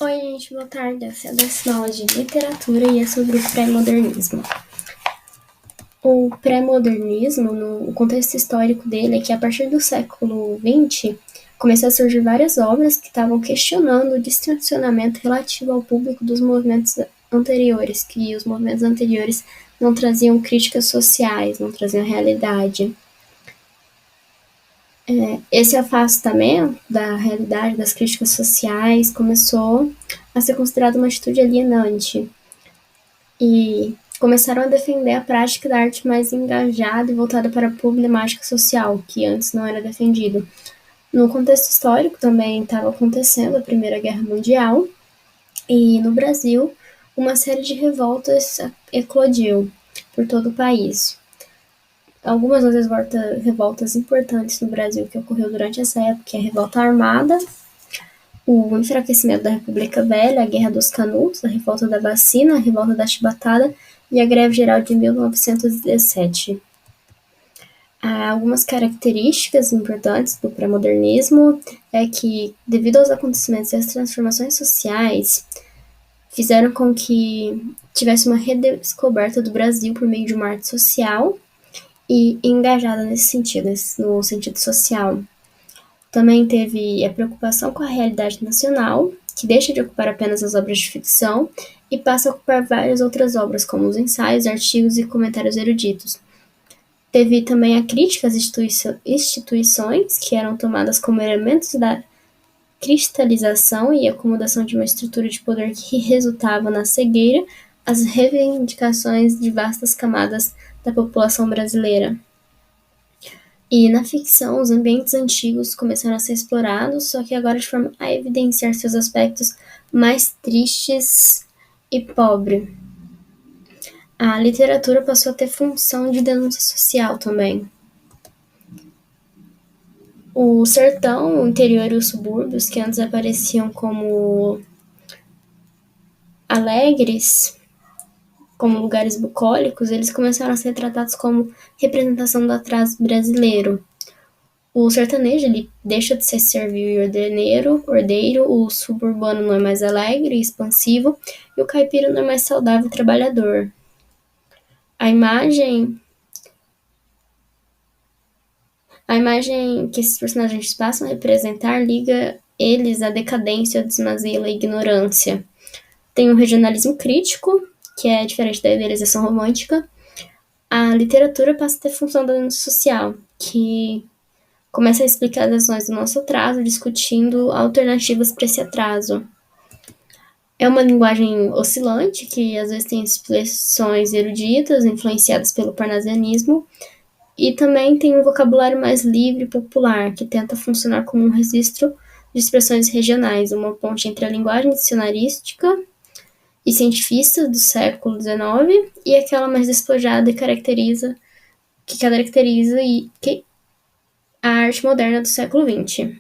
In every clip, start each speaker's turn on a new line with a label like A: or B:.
A: Oi, gente, boa tarde. Essa é a 10ª aula de literatura e é sobre o pré-modernismo. O pré-modernismo, no contexto histórico dele, é que a partir do século XX começou a surgir várias obras que estavam questionando o distensionamento relativo ao público dos movimentos anteriores, que os movimentos anteriores não traziam críticas sociais, não traziam realidade. Esse afastamento da realidade, das críticas sociais, começou a ser considerado uma atitude alienante e começaram a defender a prática da arte mais engajada e voltada para a problemática social, que antes não era defendido. No contexto histórico também estava acontecendo a Primeira Guerra Mundial e no Brasil uma série de revoltas eclodiu por todo o país. Algumas das revoltas importantes no Brasil que ocorreu durante essa época é a Revolta Armada, o enfraquecimento da República Velha, a Guerra dos Canudos, a Revolta da Vacina, a Revolta da Chibatada e a Greve Geral de 1917. Há algumas características importantes do pré-modernismo é que, devido aos acontecimentos e às transformações sociais, fizeram com que tivesse uma redescoberta do Brasil por meio de uma arte social e engajada nesse sentido, no sentido social. Também teve a preocupação com a realidade nacional, que deixa de ocupar apenas as obras de ficção e passa a ocupar várias outras obras, como os ensaios, artigos e comentários eruditos. Teve também a crítica às instituições, que eram tomadas como elementos da cristalização e acomodação de uma estrutura de poder que resultava na cegueira às reivindicações de vastas camadas da população brasileira. E na ficção, os ambientes antigos começaram a ser explorados, só que agora de forma a evidenciar seus aspectos mais tristes e pobres. A literatura passou a ter função de denúncia social também. O sertão, o interior e os subúrbios, que antes apareciam como alegres, como lugares bucólicos, eles começaram a ser tratados como representação do atraso brasileiro. O sertanejo ele deixa de ser servil e ordeiro, o suburbano não é mais alegre e expansivo, e o caipira não é mais saudável e trabalhador. A imagem que esses personagens passam a representar liga eles à decadência, ao desmazelo e à ignorância. Tem um regionalismo crítico, que é diferente da idealização romântica. A literatura passa a ter função da denúncia social, que começa a explicar as razões do nosso atraso, discutindo alternativas para esse atraso. É uma linguagem oscilante, que às vezes tem expressões eruditas, influenciadas pelo parnasianismo, e também tem um vocabulário mais livre e popular, que tenta funcionar como um registro de expressões regionais, uma ponte entre a linguagem dicionarística e cientifista do século XIX e aquela mais despojada e que caracteriza a arte moderna do século XX.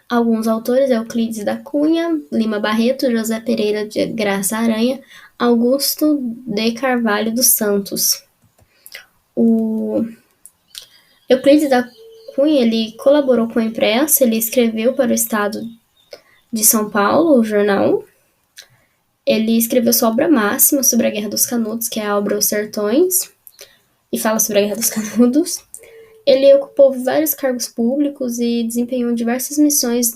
A: Alguns autores é Euclides da Cunha, Lima Barreto, José Pereira de Graça Aranha, Augusto de Carvalho dos Santos. O Euclides da Cunha ele colaborou com a imprensa, ele escreveu para o Estado de São Paulo, o jornal. Ele escreveu sua obra máxima sobre a Guerra dos Canudos, que é a obra Os Sertões, e fala sobre a Guerra dos Canudos. Ele ocupou vários cargos públicos e desempenhou diversas missões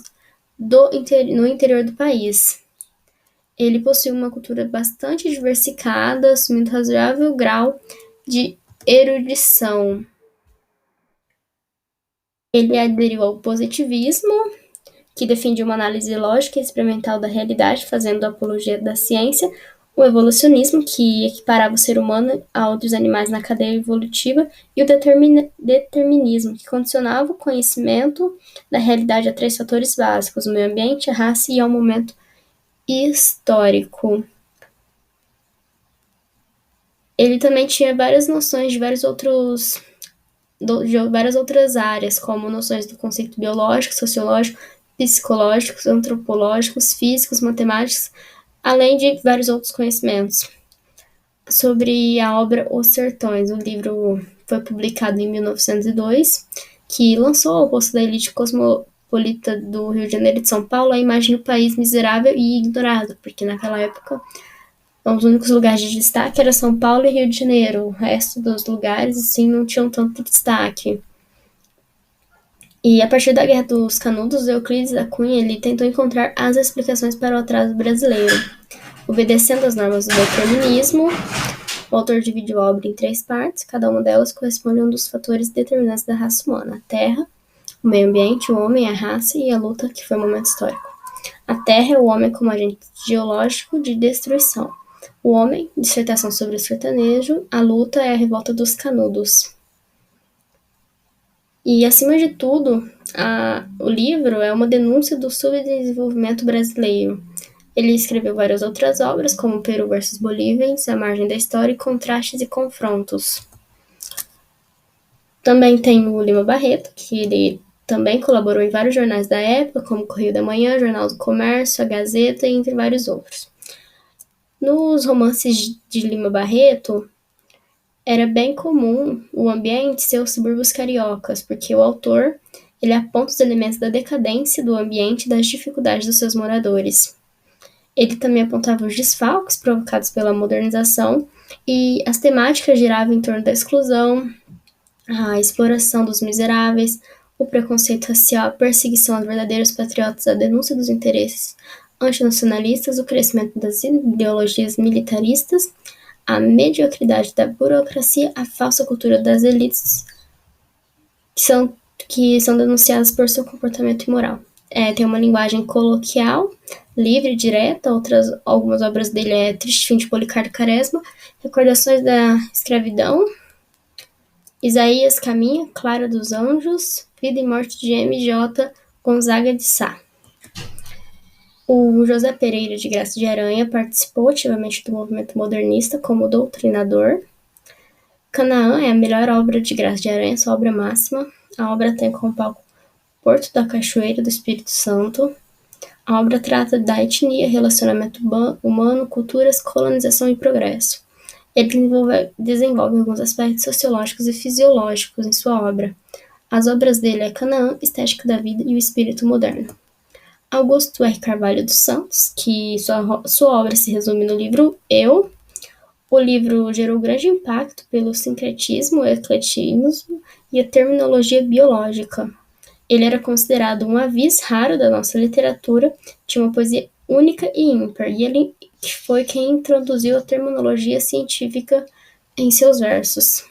A: no interior do país. Ele possui uma cultura bastante diversificada, assumindo razoável grau de erudição. Ele aderiu ao positivismo, que defendia uma análise lógica e experimental da realidade, fazendo apologia da ciência, o evolucionismo, que equiparava o ser humano a outros animais na cadeia evolutiva, e o determinismo, que condicionava o conhecimento da realidade a 3 fatores básicos: o meio ambiente, a raça e ao momento histórico. Ele também tinha várias noções de várias outras áreas, como noções do conceito biológico, sociológico, psicológicos, antropológicos, físicos, matemáticos, além de vários outros conhecimentos. Sobre a obra Os Sertões, o livro foi publicado em 1902, que lançou ao posto da elite cosmopolita do Rio de Janeiro e de São Paulo, a imagem do país miserável e ignorado, porque naquela época os únicos lugares de destaque eram São Paulo e Rio de Janeiro. O resto dos lugares, assim, não tinham tanto destaque. E a partir da Guerra dos Canudos, Euclides da Cunha ele tentou encontrar as explicações para o atraso brasileiro. Obedecendo às normas do determinismo, o autor dividiu a obra em 3 partes, cada uma delas corresponde a um dos fatores determinantes da raça humana: a terra, o meio ambiente, o homem, a raça e a luta, que foi o momento histórico. A terra é o homem como agente geológico de destruição. O homem, dissertação sobre o sertanejo. A luta é a revolta dos canudos. E, acima de tudo, o livro é uma denúncia do subdesenvolvimento brasileiro. Ele escreveu várias outras obras, como Peru versus Bolívia, A Margem da História e Contrastes e Confrontos. Também tem o Lima Barreto, que ele também colaborou em vários jornais da época, como Correio da Manhã, Jornal do Comércio, a Gazeta, entre vários outros. Nos romances de Lima Barreto, era bem comum o ambiente ser os subúrbios cariocas, porque o autor ele aponta os elementos da decadência do ambiente e das dificuldades dos seus moradores. Ele também apontava os desfalques provocados pela modernização e as temáticas giravam em torno da exclusão, a exploração dos miseráveis, o preconceito racial, a perseguição aos verdadeiros patriotas, a denúncia dos interesses antinacionalistas, o crescimento das ideologias militaristas, a mediocridade da burocracia, a falsa cultura das elites, que são denunciadas por seu comportamento imoral. Tem uma linguagem coloquial, livre, direta. Algumas obras dele é Triste Fim de Policarpo Quaresma, Recordações da Escravidão, Isaías Caminha, Clara dos Anjos, Vida e Morte de M.J. Gonzaga de Sá. O José Pereira de Graça de Aranha participou ativamente do movimento modernista como doutrinador. Canaã é a melhor obra de Graça de Aranha, sua obra máxima. A obra tem como palco Porto da Cachoeira do Espírito Santo. A obra trata da etnia, relacionamento humano, culturas, colonização e progresso. Ele desenvolve alguns aspectos sociológicos e fisiológicos em sua obra. As obras dele é Canaã, Estética da Vida e o Espírito Moderno. Augusto R. Carvalho dos Santos, que sua obra se resume no livro Eu. O livro gerou grande impacto pelo sincretismo, o ecletismo e a terminologia biológica. Ele era considerado um avis raro da nossa literatura, tinha uma poesia única e ímpar, e ele foi quem introduziu a terminologia científica em seus versos.